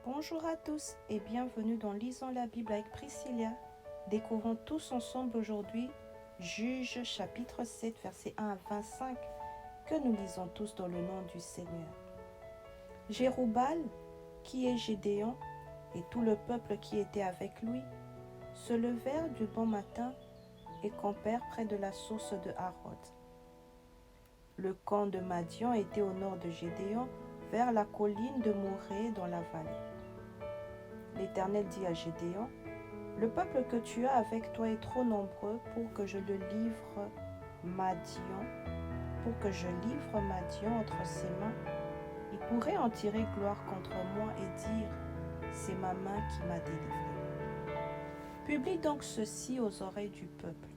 Bonjour à tous et bienvenue dans Lisons la Bible avec Priscilla. Découvrons tous ensemble aujourd'hui Juges chapitre 7 versets 1 à 25 que nous lisons tous dans le nom du Seigneur. Jéroubal, qui est Gédéon, et tout le peuple qui était avec lui, se levèrent du bon matin et campèrent près de la source de Harod. Le camp de Madian était au nord de Gédéon, vers la colline de Morée dans la vallée. L'Éternel dit à Gédéon, « Le peuple que tu as avec toi est trop nombreux pour que je livre Madian entre ses mains. Il pourrait en tirer gloire contre moi et dire, c'est ma main qui m'a délivré. Publie donc ceci aux oreilles du peuple,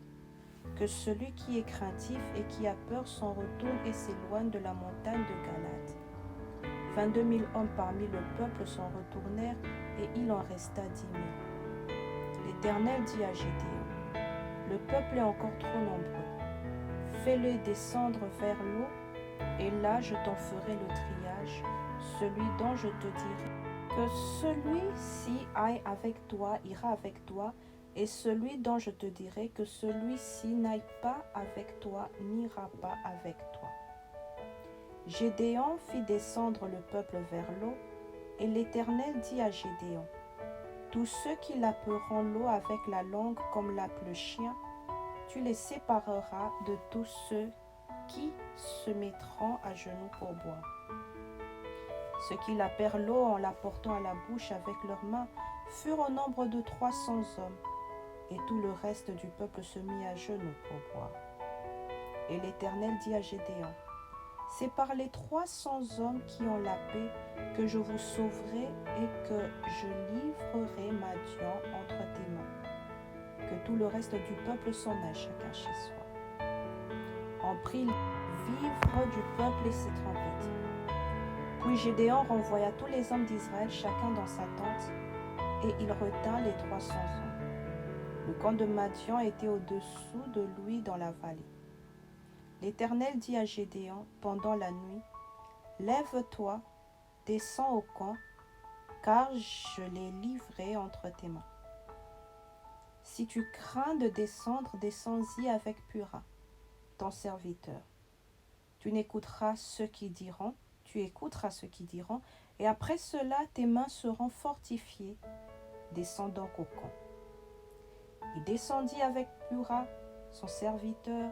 que celui qui est craintif et qui a peur s'en retourne et s'éloigne de la montagne de Galade. 22 000 hommes parmi le peuple s'en retournèrent et il en resta 10 000. L'Éternel dit à Gédéon, le peuple est encore trop nombreux. Fais-le descendre vers l'eau et là je t'en ferai le triage, celui dont je te dirai que celui-ci aille avec toi, ira avec toi, et celui dont je te dirai que celui-ci n'aille pas avec toi, n'ira pas avec toi. Gédéon fit descendre le peuple vers l'eau, et l'Éternel dit à Gédéon, tous ceux qui laperont l'eau avec la langue comme lappe le chien, tu les sépareras de tous ceux qui se mettront à genoux pour boire. Ceux qui lapèrent l'eau en la portant à la bouche avec leurs mains furent au nombre de 300 hommes, et tout le reste du peuple se mit à genoux pour boire. Et l'Éternel dit à Gédéon, c'est par les 300 hommes qui ont lapé que je vous sauverai et que je livrerai Madian entre tes mains. Que tout le reste du peuple s'en aille chacun chez soi. On prit les vivres du peuple et ses trompettes. Puis Gédéon renvoya tous les hommes d'Israël chacun dans sa tente et il retint les 300 hommes. Le camp de Madian était au-dessous de lui dans la vallée. L'Éternel dit à Gédéon pendant la nuit, « Lève-toi, descends au camp, car je l'ai livré entre tes mains. Si tu crains de descendre, descends-y avec Pura, ton serviteur. Tu écouteras ceux qui diront, et après cela tes mains seront fortifiées. Descends donc au camp. » Il descendit avec Pura, son serviteur,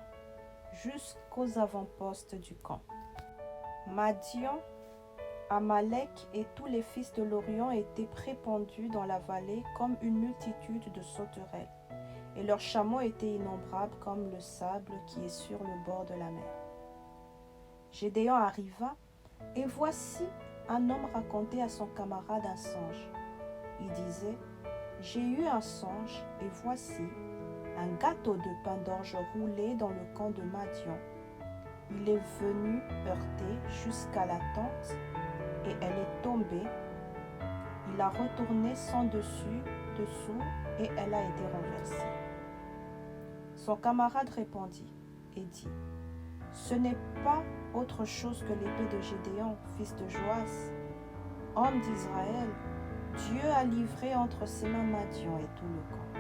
jusqu'aux avant-postes du camp. Madian, Amalek et tous les fils de l'Orient étaient prépandus dans la vallée comme une multitude de sauterelles, et leurs chameaux étaient innombrables comme le sable qui est sur le bord de la mer. Gédéon arriva, et voici un homme racontait à son camarade un songe. Il disait, « J'ai eu un songe, et voici, un gâteau de pain d'orge roulé dans le camp de Madian. Il est venu heurter jusqu'à la tente et elle est tombée. Il a retourné sans dessous et elle a été renversée. » Son camarade répondit et dit, « Ce n'est pas autre chose que l'épée de Gédéon, fils de Joas, homme d'Israël. Dieu a livré entre ses mains Madian et tout le camp. »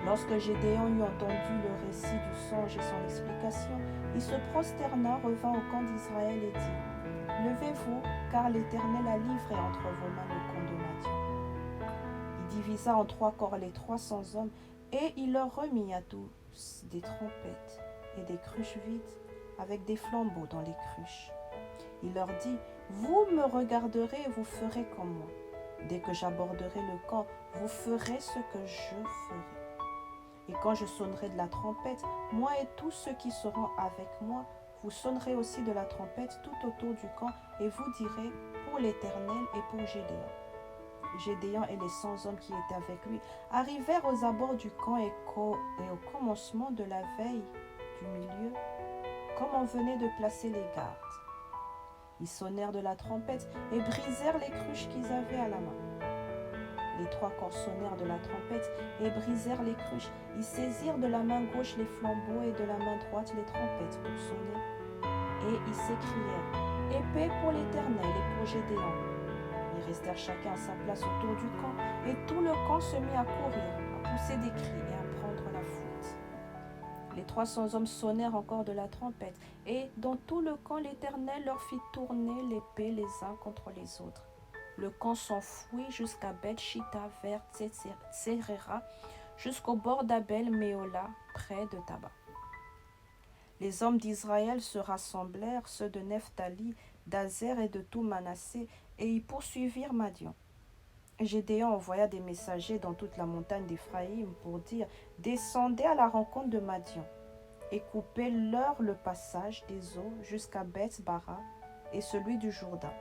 Lorsque Gédéon eut entendu le récit du songe et son explication, il se prosterna, revint au camp d'Israël et dit, « Levez-vous, car l'Éternel a livré entre vos mains le camp de Madian. » Il divisa en 3 corps les 300 hommes, et il leur remit à tous des trompettes et des cruches vides, avec des flambeaux dans les cruches. Il leur dit, « Vous me regarderez et vous ferez comme moi. Dès que j'aborderai le camp, vous ferez ce que je ferai. Et quand je sonnerai de la trompette, moi et tous ceux qui seront avec moi, vous sonnerez aussi de la trompette tout autour du camp, et vous direz pour l'Éternel et pour Gédéon. » Gédéon et les 100 hommes qui étaient avec lui arrivèrent aux abords du camp et au commencement de la veille du milieu, comme on venait de placer les gardes. Ils sonnèrent de la trompette et brisèrent les cruches qu'ils avaient à la main. Les 3 corps sonnèrent de la trompette et brisèrent les cruches. Ils saisirent de la main gauche les flambeaux et de la main droite les trompettes pour sonner. Et ils s'écrièrent, « Épée pour l'Éternel et pour Gédéon. » Ils restèrent chacun à sa place autour du camp, et tout le camp se mit à courir, à pousser des cris et à prendre la fuite. Les 300 hommes sonnèrent encore de la trompette, et dans tout le camp l'Éternel leur fit tourner l'épée les uns contre les autres. Le camp s'enfuit jusqu'à Beth-Shitta vers Tserera, jusqu'au bord d'Abel-Méhola, près de Taba. Les hommes d'Israël se rassemblèrent, ceux de Nephtali, d'Azer et de tout Manassé, et y poursuivirent Madian. Gédéon envoya des messagers dans toute la montagne d'Éphraïm pour dire « Descendez à la rencontre de Madian et coupez-leur le passage des eaux jusqu'à Beth-Bara et celui du Jourdain. »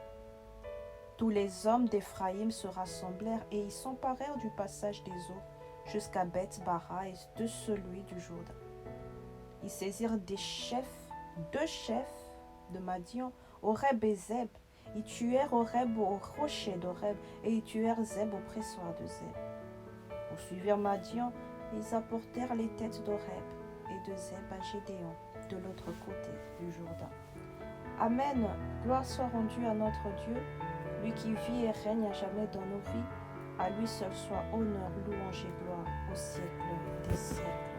Tous les hommes d'Éphraïm se rassemblèrent et y s'emparèrent du passage des eaux jusqu'à Beth-Bara et de celui du Jourdain. Ils saisirent deux chefs de Madian, Oreb et Zeb. Ils tuèrent Oreb au rocher d'Oreb et ils tuèrent Zeb au pressoir de Zeb. Ils suivirent Madian et ils apportèrent les têtes d'Oreb et de Zeb à Gédéon, de l'autre côté du Jourdain. Amen. Gloire soit rendue à notre Dieu, lui qui vit et règne à jamais dans nos vies. À lui seul soit honneur, louange et gloire au siècle des siècles.